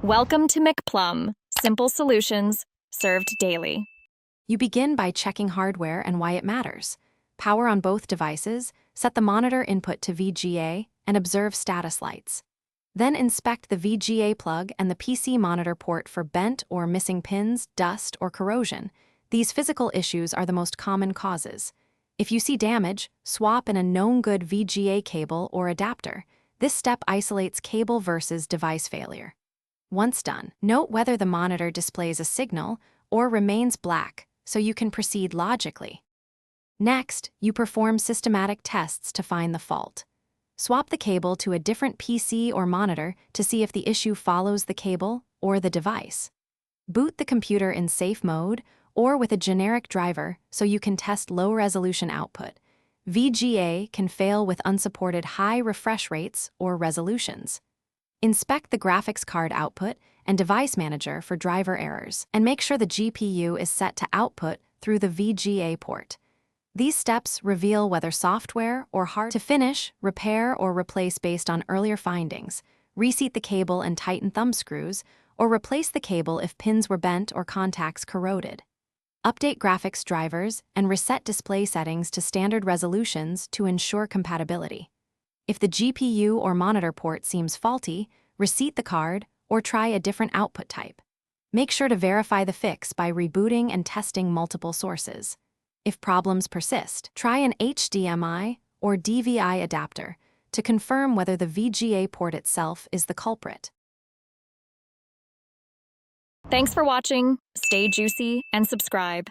Welcome to McPlum, simple solutions served daily. You begin by checking hardware and why it matters. Power on both devices, set the monitor input to VGA, and observe status lights. Then inspect the VGA plug and the PC monitor port for bent or missing pins, dust, or corrosion. These physical issues are the most common causes. If you see damage, swap in a known good VGA cable or adapter. This step isolates cable versus device failure. Once done, note whether the monitor displays a signal or remains black so you can proceed logically. Next, you perform systematic tests to find the fault. Swap the cable to a different PC or monitor to see if the issue follows the cable or the device. Boot the computer in safe mode or with a generic driver so you can test low-resolution output. VGA can fail with unsupported high refresh rates or resolutions. Inspect the graphics card output and device manager for driver errors, and make sure the GPU is set to output through the VGA port. These steps reveal whether software or hardware. To finish, repair or replace based on earlier findings. Reseat the cable and tighten thumb screws, or replace the cable if pins were bent or contacts corroded. Update graphics drivers and reset display settings to standard resolutions to ensure compatibility. If the GPU or monitor port seems faulty, reseat the card or try a different output type. Make sure to verify the fix by rebooting and testing multiple sources. If problems persist, try an HDMI or DVI adapter to confirm whether the VGA port itself is the culprit. Thanks for watching. Stay juicy and subscribe.